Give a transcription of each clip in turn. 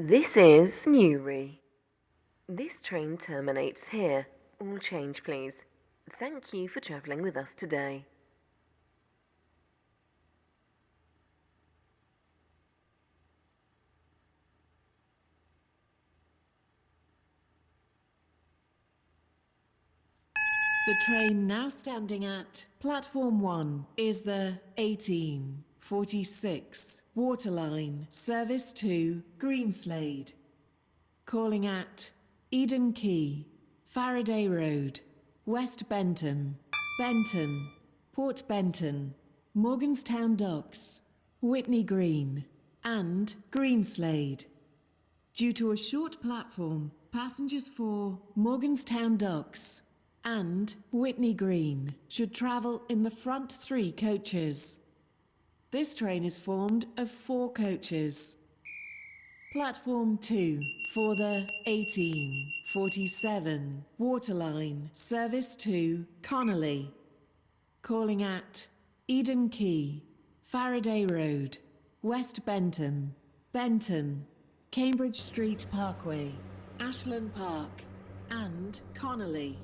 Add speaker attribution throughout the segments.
Speaker 1: This is Newry. This train terminates here. All change, please. Thank you for travelling with us today.
Speaker 2: The train now standing at platform 1 is the 1846 Waterline service to Greenslade. Calling at Eden Quay, Faraday Road, West Benton, Benton, Port Benton, Morganstown Docks, Whitney Green, and Greenslade. Due to a short platform, passengers for Morganstown Docks and Whitney Green should travel in the front 3 coaches. This train is formed of 4 coaches. Platform 2 for the 1847 Waterline service to Connolly. Calling at Eden Quay, Faraday Road, West Benton, Benton, Cambridge Street Parkway, Ashland Park, and Connolly.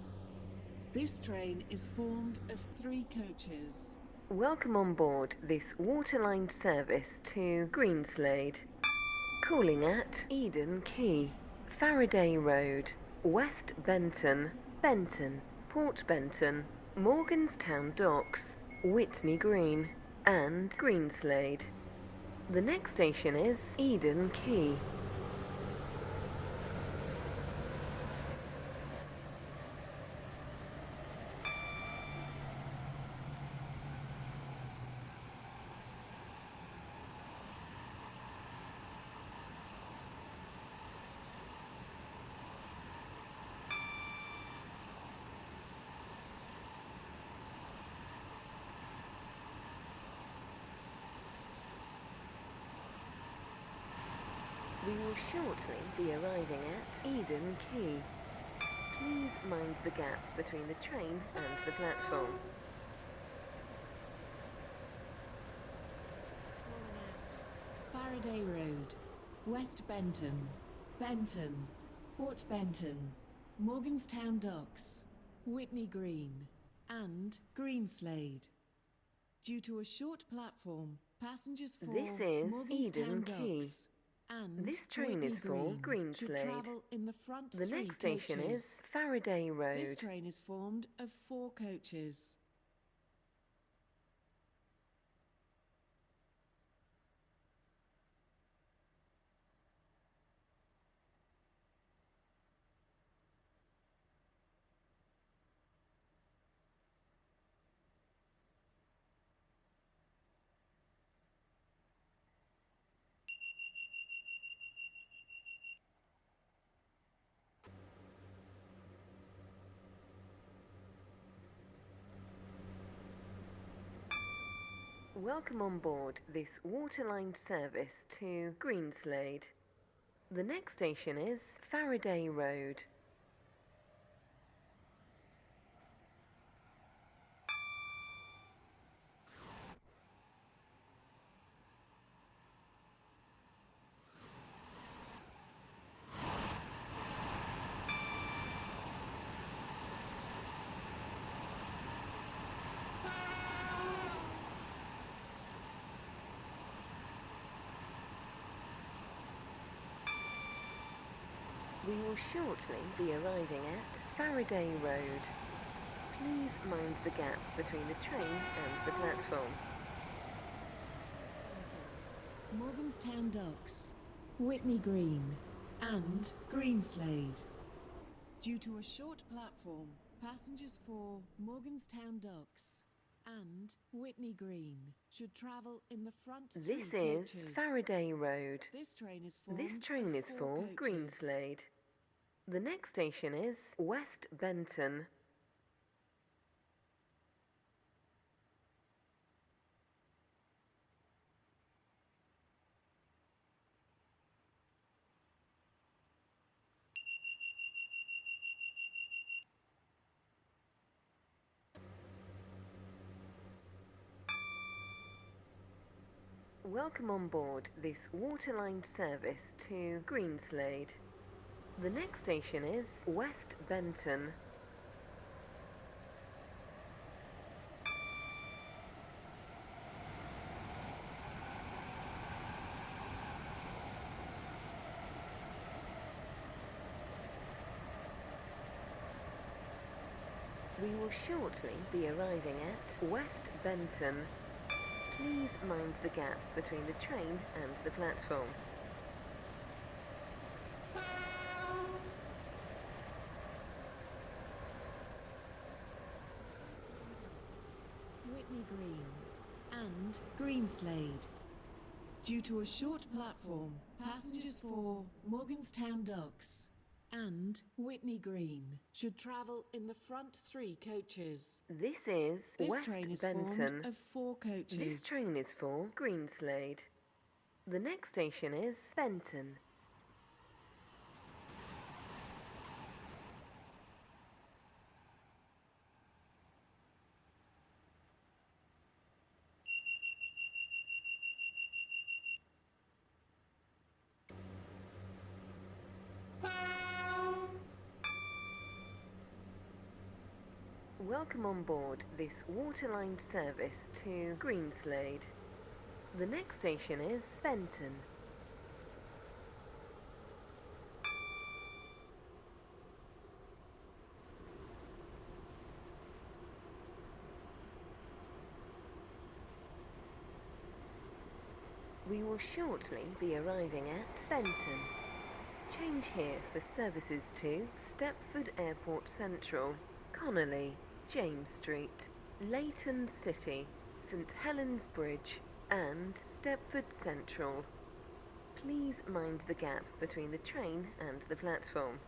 Speaker 2: This train is formed of 3 coaches.
Speaker 1: Welcome on board this Waterline service to Greenslade. Calling at Eden Quay, Faraday Road, West Benton, Benton, Port Benton, Morganstown Docks, Whitney Green, and Greenslade. The next station is Eden Quay. We will shortly be arriving at Eden Quay. Please mind the gap between the train and the platform.
Speaker 2: Calling at Faraday Road, West Benton, Benton, Port Benton, Morganstown Docks, Whitney Green, and Greenslade. Due to a short platform, passengers for
Speaker 1: This is
Speaker 2: Morganstown
Speaker 1: Eden Quay.
Speaker 2: Docks and
Speaker 1: This train
Speaker 2: Whitney
Speaker 1: is for
Speaker 2: Green should
Speaker 1: Greenslade.
Speaker 2: travel in the front
Speaker 1: The
Speaker 2: 3
Speaker 1: next station
Speaker 2: coaches.
Speaker 1: is Faraday Road.
Speaker 2: This train is formed of 4 coaches.
Speaker 1: Welcome on board this Waterline service to Greenslade. The next station is Faraday Road. We will shortly be arriving at Faraday Road. Please mind the gap between the train and the platform.
Speaker 2: Morganstown Docks, Whitney Green, and Greenslade. Due to a short platform, passengers for Morganstown Docks and Whitney Green should travel in the front 3
Speaker 1: This
Speaker 2: coaches.
Speaker 1: is Faraday Road.
Speaker 2: This train is formed
Speaker 1: This train
Speaker 2: of
Speaker 1: is
Speaker 2: 4
Speaker 1: for
Speaker 2: coaches.
Speaker 1: Greenslade. The next station is West Benton. Welcome on board this Waterline service to Greenslade. The next station is West Benton. We will shortly be arriving at West Benton. Please mind the gap between the train and the platform.
Speaker 2: Docks, Whitney Green, and Greenslade. Due to a short platform, passengers for Morganstown Docks and Whitney Green should travel in the front 3 coaches.
Speaker 1: This is
Speaker 2: This
Speaker 1: West
Speaker 2: train is
Speaker 1: Benton.
Speaker 2: formed of 4 coaches.
Speaker 1: This train is for Greenslade. The next station is Benton. Welcome on board this Waterline service to Greenslade. The next station is Benton. We will shortly be arriving at Benton. Change here for services to Stepford Airport Central, Connolly, James Street, Leighton City, St Helens Bridge and Stepford Central. Please mind the gap between the train and the platform.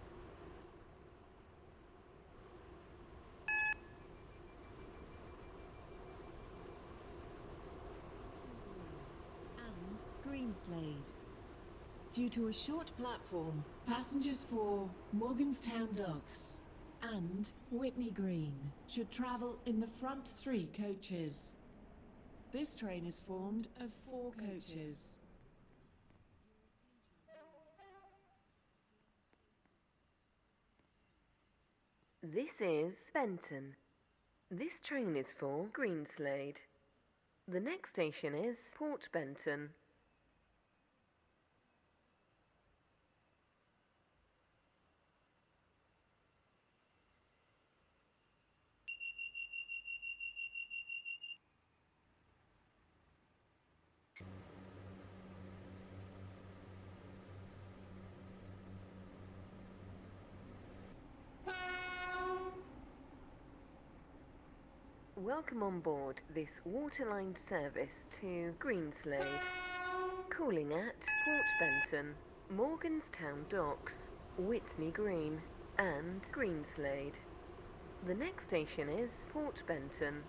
Speaker 2: And Greenslade. Due to a short platform, passengers for Morganstown Docks and Whitney Green should travel in the front 3 coaches. This train is formed of 4 coaches.
Speaker 1: This is Benton. This train is for Greenslade. The next station is Port Benton. Welcome on board this Waterline service to Greenslade. Calling at Port Benton, Morganstown Docks, Whitney Green and Greenslade. The next station is Port Benton.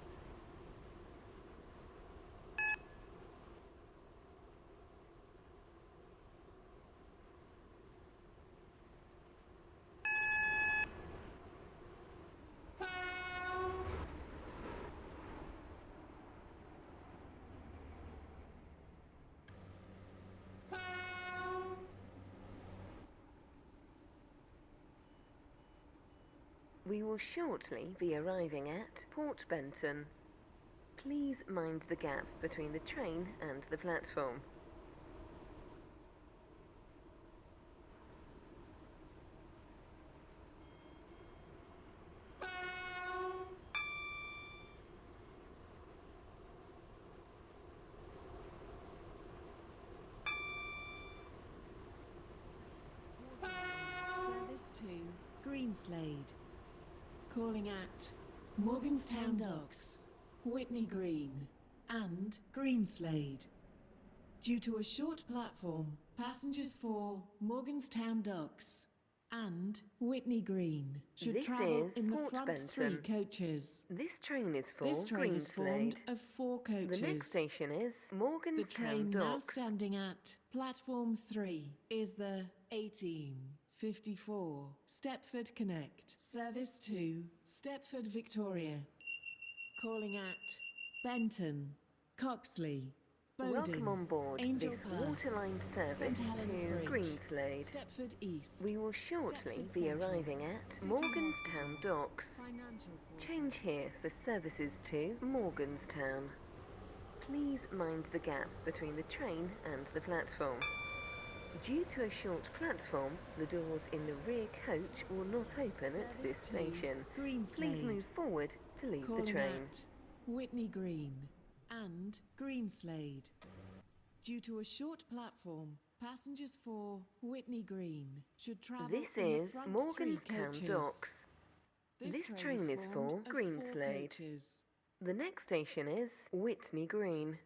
Speaker 1: We will shortly be arriving at Port Benton. Please mind the gap between the train and the platform.
Speaker 2: Service to Greenslade. Calling at Morganstown Docks, Whitney Green and Greenslade. Due to a short platform, passengers for Morganstown Docks and Whitney Green should
Speaker 1: This
Speaker 2: travel
Speaker 1: is
Speaker 2: in the
Speaker 1: Port
Speaker 2: front 3
Speaker 1: Benton.
Speaker 2: coaches.
Speaker 1: This train is for
Speaker 2: This train is formed
Speaker 1: Greenslade.
Speaker 2: of 4 coaches.
Speaker 1: The next station is
Speaker 2: The
Speaker 1: Morganstown
Speaker 2: train now
Speaker 1: Docks.
Speaker 2: standing at platform 3 is the 1854 Stepford Connect service to Stepford Victoria. Calling at Benton, Coxley,
Speaker 1: Welcome on board
Speaker 2: Angel
Speaker 1: this
Speaker 2: Pass,
Speaker 1: Waterline service
Speaker 2: St Helens
Speaker 1: to
Speaker 2: Bridge,
Speaker 1: Greenslade.
Speaker 2: Stepford East.
Speaker 1: We will shortly
Speaker 2: Stepford
Speaker 1: be
Speaker 2: Central,
Speaker 1: arriving at
Speaker 2: City
Speaker 1: Morganstown
Speaker 2: Hospital,
Speaker 1: Docks.
Speaker 2: Financial Quarter.
Speaker 1: Change here for services to Morganstown. Please mind the gap between the train and the platform. Due to a short platform, the doors in the rear coach will not open at this
Speaker 2: Service to
Speaker 1: station. Please
Speaker 2: Greenslade.
Speaker 1: move forward to leave the
Speaker 2: Calling
Speaker 1: train.
Speaker 2: at Whitney Green and Greenslade. Due to a short platform, passengers for Whitney Green should travel
Speaker 1: This
Speaker 2: in the
Speaker 1: is
Speaker 2: front
Speaker 1: Morganstown
Speaker 2: 3 coaches.
Speaker 1: Docks.
Speaker 2: This
Speaker 1: This train is for
Speaker 2: formed of 4
Speaker 1: Greenslade.
Speaker 2: coaches.
Speaker 1: The next station is Whitney Green.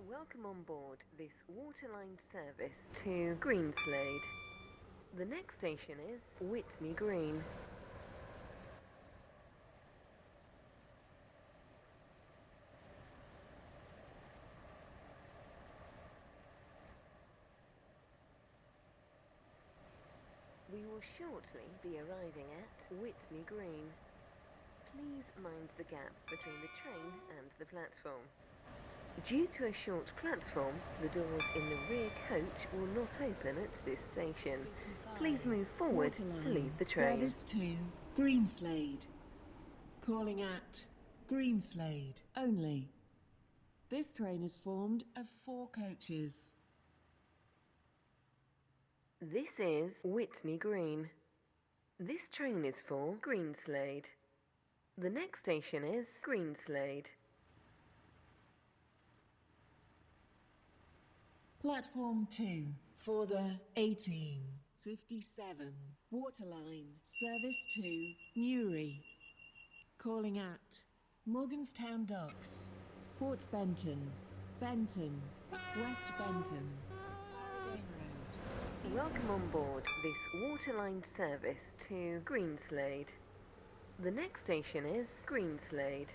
Speaker 1: Welcome on board this Waterline service to Greenslade. The next station is Whitney Green. We will shortly be arriving at Whitney Green. Please mind the gap between the train and the platform. Due to a short platform, the doors in the rear coach will not open at this station. Please move forward to
Speaker 2: Waterline,
Speaker 1: leave the train.
Speaker 2: Service to Greenslade. Calling at Greenslade only. This train is formed of 4 coaches.
Speaker 1: This is Whitney Green. This train is for Greenslade. The next station is Greenslade.
Speaker 2: Platform 2 for the 1857 Waterline service to Newry. Calling at Morganstown Docks, Port Benton, Benton, West Benton, Faraday Road.
Speaker 1: Welcome on board this Waterline service to Greenslade. The next station is Greenslade.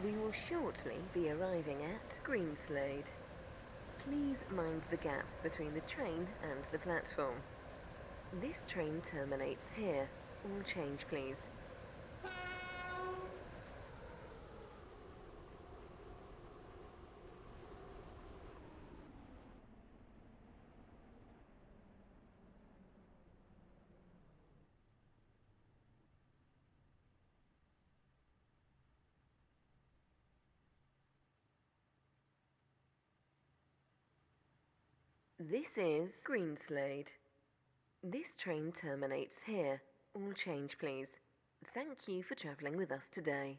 Speaker 1: We will shortly be arriving at Greenslade. Please mind the gap between the train and the platform. This train terminates here. All change, please. This is Greenslade. This train terminates here. All change, please. Thank you for travelling with us today.